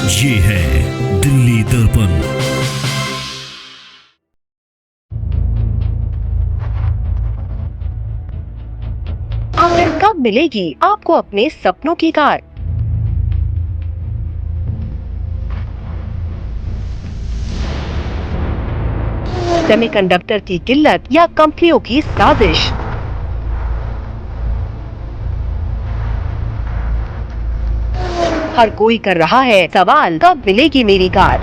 ये है दिल्ली दर्पण। आखिर कब मिलेगी आपको अपने सपनों की कार? सेमीकंडक्टर की किल्लत या कंपनियों की साजिश? हर कोई कर रहा है सवाल, कब मिलेगी मेरी कार?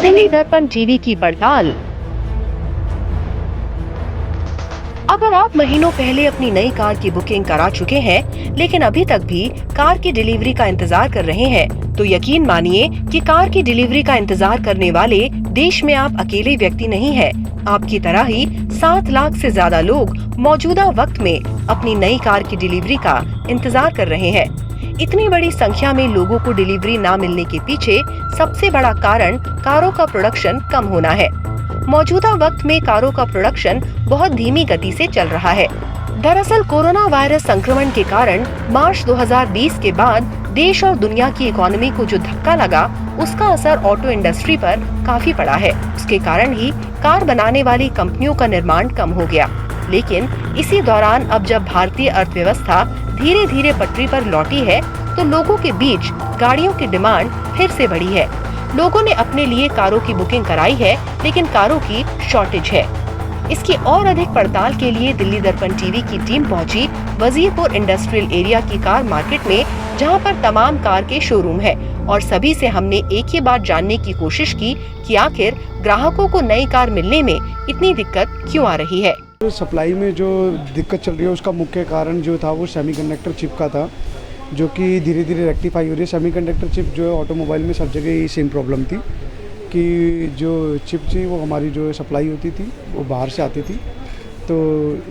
दिल्ली दर्पण टीवी की पड़ताल। अगर आप महीनों पहले अपनी नई कार की बुकिंग करा चुके हैं, लेकिन अभी तक भी कार की डिलीवरी का इंतजार कर रहे हैं, तो यकीन मानिए कि कार की डिलीवरी का इंतजार करने वाले देश में आप अकेले व्यक्ति नहीं हैं। आपकी तरह ही 7 लाख से ज्यादा लोग मौजूदा वक्त में अपनी नई कार की डिलीवरी का इंतजार कर रहे हैं। इतनी बड़ी संख्या में लोगों को डिलीवरी न मिलने के पीछे सबसे बड़ा कारण कारों का प्रोडक्शन कम होना है। मौजूदा वक्त में कारों का प्रोडक्शन बहुत धीमी गति से चल रहा है। दरअसल कोरोना वायरस संक्रमण के कारण मार्च 2020 के बाद देश और दुनिया की इकोनॉमी को जो धक्का लगा, उसका असर ऑटो इंडस्ट्री पर काफी पड़ा है। उसके कारण ही कार बनाने वाली कंपनियों का निर्माण कम हो गया। लेकिन इसी दौरान अब जब भारतीय अर्थव्यवस्था धीरे धीरे पटरी पर लौटी है, तो लोगों के बीच गाड़ियों की डिमांड फिर से बढ़ी है। लोगों ने अपने लिए कारों की बुकिंग कराई है, लेकिन कारों की शॉर्टेज है। इसकी और अधिक पड़ताल के लिए दिल्ली दर्पण टीवी की टीम पहुंची वजीरपुर इंडस्ट्रियल एरिया की कार मार्केट में, जहां पर तमाम कार के शोरूम है, और सभी से हमने एक ही बात जानने की कोशिश की कि आखिर ग्राहकों को नई कार मिलने में इतनी दिक्कत क्यों आ रही है। सप्लाई में जो दिक्कत चल रही है, उसका मुख्य कारण जो था वो सेमीकंडक्टर चिप का था, जो कि धीरे धीरे रेक्टिफाई हो रही है। सेमीकंडक्टर चिप जो है ऑटोमोबाइल में सब जगह ही सेम प्रॉब्लम थी कि जो चिप थी वो हमारी जो सप्लाई होती थी वो बाहर से आती थी। तो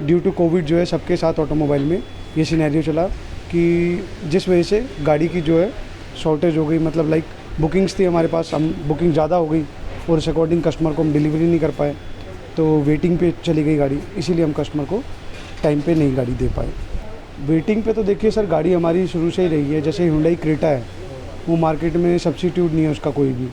ड्यू टू कोविड जो है सबके साथ ऑटोमोबाइल में ये सिनेरियो चला कि जिस वजह से गाड़ी की जो है शॉर्टेज हो गई। मतलब लाइक बुकिंग्स थी हमारे पास, हम बुकिंग ज़्यादा हो गई और उस अकॉर्डिंग कस्टमर को हम डिलीवरी नहीं कर पाए, तो वेटिंग पे चली गई गाड़ी। इसीलिए हम कस्टमर को टाइम पे नई गाड़ी दे पाए। वेटिंग पे तो देखिए सर, गाड़ी हमारी शुरू से ही रही है। जैसे Hyundai क्रेटा है, वो मार्केट में सब्स्टिट्यूट नहीं है उसका, कोई भी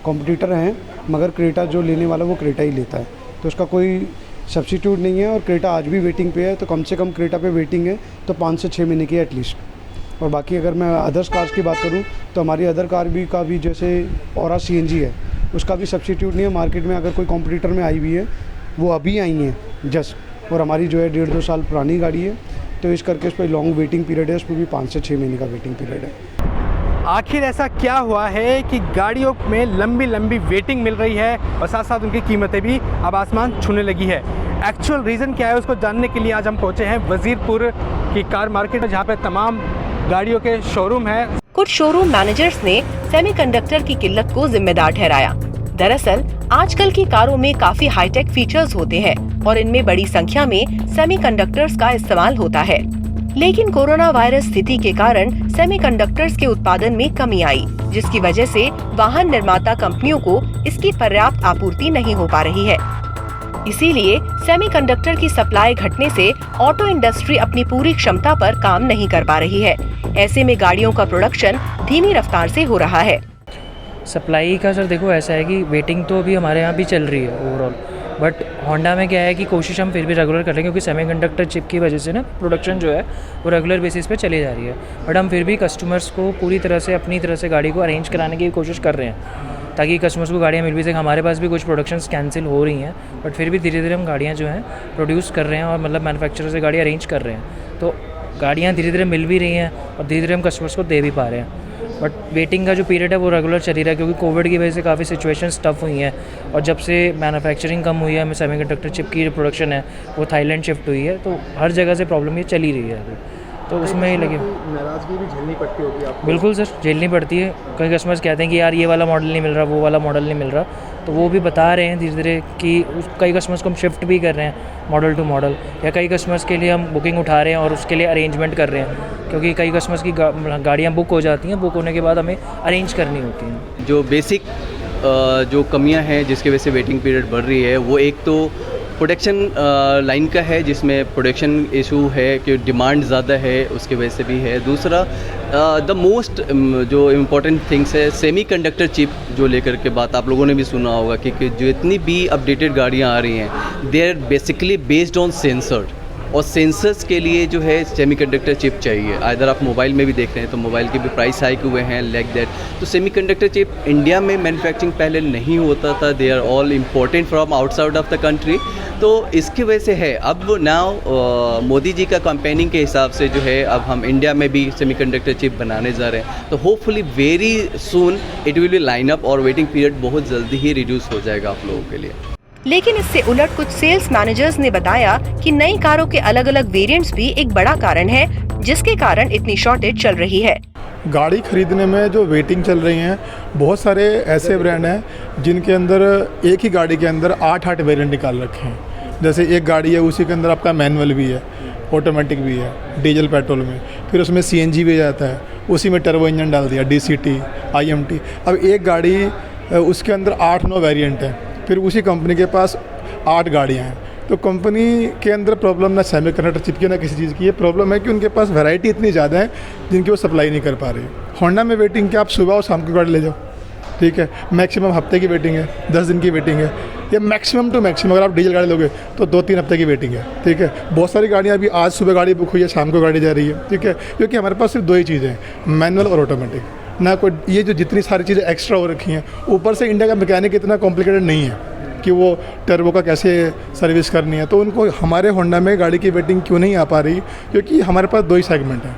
कॉम्पिटिटर हैं, मगर क्रेटा जो लेने वाला वो क्रेटा ही लेता है, तो उसका कोई सब्स्टिट्यूट नहीं है। और क्रेटा आज भी वेटिंग पे है, तो कम से कम क्रेटा पे वेटिंग है तो 5 से 6 महीने की एटलीस्ट। और बाकी अगर मैं अदर्स कार्स की बात करूँ तो हमारी अदर कार भी का भी जैसे औरा CNG है, उसका भी सब्स्टिट्यूट नहीं है मार्केट में। अगर कोई कॉम्पिटिटर में आई हुई है, वो अभी आई हैं जस्ट, और हमारी जो है 1.5-2 साल पुरानी गाड़ी है, तो इस करके उस पर लॉन्ग वेटिंग पीरियड है। उसमें भी 5 से 6 महीने का वेटिंग पीरियड है। आखिर ऐसा क्या हुआ है कि गाड़ियों में लंबी लंबी वेटिंग मिल रही है और साथ साथ उनकी कीमतें भी अब आसमान छूने लगी है? एक्चुअल रीज़न क्या है, उसको जानने के लिए आज हम पहुंचे हैं वजीरपुर की कार मार्केट में, जहां पे तमाम गाड़ियों के शोरूम है। कुछ शोरूम मैनेजर्स ने सेमीकंडक्टर की किल्लत को जिम्मेदार ठहराया। दरअसल आजकल की कारों में काफी हाईटेक फीचर्स होते हैं और इनमें बड़ी संख्या में सेमीकंडक्टर्स का इस्तेमाल होता है। लेकिन कोरोना वायरस स्थिति के कारण सेमीकंडक्टर्स के उत्पादन में कमी आई, जिसकी वजह से वाहन निर्माता कंपनियों को इसकी पर्याप्त आपूर्ति नहीं हो पा रही है। इसीलिए सेमीकंडक्टर की सप्लाई घटने से ऑटो इंडस्ट्री अपनी पूरी क्षमता पर काम नहीं कर पा रही है। ऐसे में गाड़ियों का प्रोडक्शन धीमी रफ्तार से हो रहा है। सप्लाई का सर देखो ऐसा है कि वेटिंग तो अभी हमारे यहाँ भी चल रही है ओवरऑल, बट होंडा में क्या है कि कोशिश हम फिर भी रेगुलर कर रहे हैं, क्योंकि सेमीकंडक्टर चिप की वजह से ना प्रोडक्शन जो है वो रेगुलर बेसिस पे चली जा रही है। बट हम फिर भी कस्टमर्स को पूरी तरह से अपनी तरह से गाड़ी को अरेंज कराने की कोशिश कर रहे हैं, ताकि कस्टमर्स को गाड़ियाँ मिल भी सकें। हमारे पास भी कुछ प्रोडक्शंस कैंसिल हो रही हैं, बट फिर भी धीरे धीरे हम गाड़ियाँ जो हैं प्रोड्यूस कर रहे हैं और मतलब मैन्युफैक्चरर से गाड़ी अरेंज कर रहे हैं। तो गाड़ियाँ धीरे धीरे मिल भी रही हैं और धीरे धीरे हम कस्टमर्स को दे भी पा रहे हैं। बट वेटिंग का जो पीरियड है वो रेगुलर चल ही रहा है, क्योंकि कोविड की वजह से काफ़ी सिचुएशंस टफ हुई हैं, और जब से मैन्युफैक्चरिंग कम हुई है, हमें सेमीकंडक्टर चिप की जो प्रोडक्शन है वो थाईलैंड शिफ्ट हुई है, तो हर जगह से प्रॉब्लम ये चल ही रही है अभी। तो उसमें ही लगे नाराज़गी भी झेलनी पड़ती होगी आपको? बिल्कुल सर, झेलनी पड़ती है। कई कस्टमर्स कहते हैं कि यार ये वाला मॉडल नहीं मिल रहा, वो वाला मॉडल नहीं मिल रहा, तो वो भी बता रहे हैं धीरे धीरे कि कई कस्टमर्स को हम शिफ्ट भी कर रहे हैं मॉडल टू मॉडल, या कई कस्टमर्स के लिए हम बुकिंग उठा रहे हैं और उसके लिए अरेंजमेंट कर रहे हैं, क्योंकि कई कस्टमर्स की गाड़ियाँ बुक हो जाती हैं, बुक होने के बाद हमें अरेंज करनी होती हैं। जो बेसिक जो कमियां हैं जिसकी वजह से वेटिंग पीरियड बढ़ रही है, वो एक तो प्रोडक्शन लाइन का है, जिसमें प्रोडक्शन इशू है कि डिमांड ज़्यादा है, उसकी वजह से भी है। दूसरा द मोस्ट जो इम्पोर्टेंट थिंग्स है सेमीकंडक्टर चिप जो लेकर के बात आप लोगों ने भी सुना होगा कि जो इतनी भी अपडेटेड गाड़ियाँ आ रही हैं they are basically based on sensor, और सेंसर्स के लिए जो है सेमीकंडक्टर चिप चाहिए। इधर आप मोबाइल में भी देख रहे हैं तो मोबाइल के भी प्राइस हाइक हुए हैं लाइक दैट। तो सेमीकंडक्टर चिप इंडिया में मैन्युफैक्चरिंग पहले नहीं होता था, they are all important from outside of the country. तो इसकी वजह से है अब नाउ मोदी जी का कैंपेनिंग के हिसाब से जो है अब हम इंडिया में भी सेमीकंडक्टर चिप बनाने जा रहे हैं। तो hopefully very soon it will be line up और वेटिंग पीरियड बहुत जल्दी ही रिड्यूस हो जाएगा आप लोगों के लिए। लेकिन इससे उलट कुछ सेल्स मैनेजर्स ने बताया कि नई कारों के अलग अलग वेरिएंट्स भी एक बड़ा कारण है जिसके कारण इतनी शॉर्टेज चल रही है। गाड़ी खरीदने में जो वेटिंग चल रही हैं, बहुत सारे ऐसे ब्रांड हैं जिनके अंदर एक ही गाड़ी के अंदर 8 वेरिएंट निकाल रखे हैं। जैसे एक गाड़ी है उसी के अंदर आपका मैनुअल भी है, ऑटोमेटिक भी है, डीजल पेट्रोल में, फिर उसमें CNG भी जाता है, उसी में टर्बो इंजन डाल दिया, DCT, IMT। अब एक गाड़ी उसके अंदर 8-9 वेरिएंट हैं, फिर उसी कंपनी के पास 8 गाड़ियाँ हैं। तो कंपनी के अंदर प्रॉब्लम ना सेमीकंडक्टर चिप की ना किसी चीज़ की, ये प्रॉब्लम है कि उनके पास वैरायटी इतनी ज़्यादा है जिनकी वो सप्लाई नहीं कर पा रही। होंडा में वेटिंग क्या आप सुबह और शाम की गाड़ी ले जाओ, ठीक है, मैक्सिमम हफ्ते की वेटिंग है, 10 दिन की वेटिंग है, या मैक्सिमम टू मैक्सिमम अगर आप डीजल गाड़ी लोगे तो 2-3 हफ्ते की वेटिंग है, ठीक है। बहुत सारी गाड़ियाँ अभी आज सुबह गाड़ी बुक हुई है, शाम को गाड़ी जा रही है, ठीक है, क्योंकि हमारे पास सिर्फ 2 ही चीज़ें हैं, मैनुअल और ऑटोमेटिक। ना कोई ये जो जितनी सारी चीज़ें एक्स्ट्रा हो रखी हैं, ऊपर से इंडिया का मैकेनिक इतना कॉम्प्लिकेटेड नहीं है कि वो टर्बो का कैसे सर्विस करनी है। तो उनको हमारे होंडा में गाड़ी की वेटिंग क्यों नहीं आ पा रही, क्योंकि हमारे पास 2 ही सेगमेंट हैं,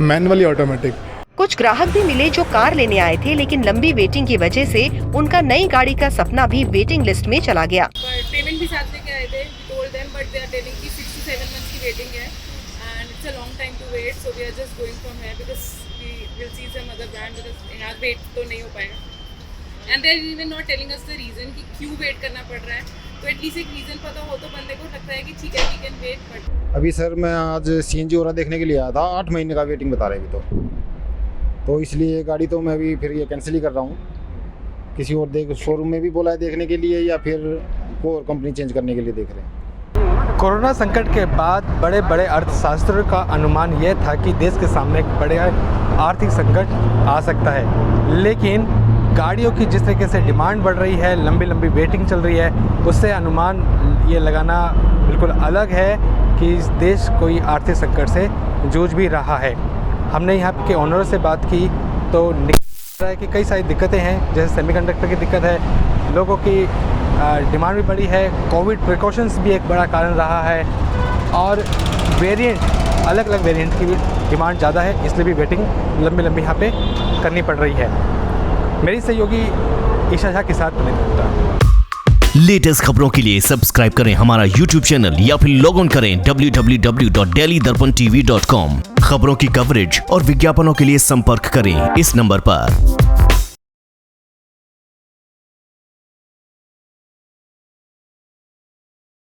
मैनुअल या ऑटोमेटिक। कुछ ग्राहक भी मिले जो कार लेने आए थे, लेकिन लंबी वेटिंग की वजह से उनका नई गाड़ी का सपना भी वेटिंग लिस्ट में चला गया। पेमेंट भी साथ लेके आए थे, told them but they are telling कि 6 to 7 months की वेटिंग है and it's a long time to wait, so we are just going from here because we will see some other brand because in our wait तो नहीं हो पाएगा। And they are even not telling us the reason कि क्यों wait करना पड़ रहा है, तो एटलीस्ट एक रीज़न पता हो तो बंदे को लगता है कि ठीक है वी कैन वेट। बट अभी सर मैं आज CNG और देखने के लिए आया था, 8 महीने का वेटिंग बता रहे अभी तो इसलिए ये गाड़ी तो मैं अभी फिर ये कैंसिल ही कर रहा हूँ। किसी और देख शोरूम में भी बोला है देखने के लिए, या फिर कोई और कंपनी चेंज करने के लिए देख रहे हैं। कोरोना संकट के बाद बड़े बड़े अर्थशास्त्रियों का अनुमान यह था कि देश के सामने एक बड़े आर्थिक संकट आ सकता है, लेकिन गाड़ियों की जिस तरीके से डिमांड बढ़ रही है, लंबी लंबी वेटिंग चल रही है, उससे अनुमान ये लगाना बिल्कुल अलग है कि इस देश कोई आर्थिक संकट से जूझ भी रहा है। हमने यहाँ के ओनर से बात की तो निकल रहा है कि कई सारी दिक्कतें हैं, जैसे सेमीकंडक्टर की दिक्कत है, लोगों की डिमांड भी बढ़ी है, कोविड प्रिकॉशंस भी एक बड़ा कारण रहा है, और वेरिएंट अलग अलग वेरिएंट की भी डिमांड ज़्यादा है, इसलिए भी वेटिंग लंबी लंबी यहाँ पे करनी पड़ रही है। मेरी सहयोगी ईशा झा के साथ पुनीत गुप्ता। लेटेस्ट खबरों के लिए सब्सक्राइब करें हमारा YouTube चैनल या फिर लॉग ऑन करें www.delhidarpantv.com। खबरों की कवरेज और विज्ञापनों के लिए संपर्क करें इस नंबर पर।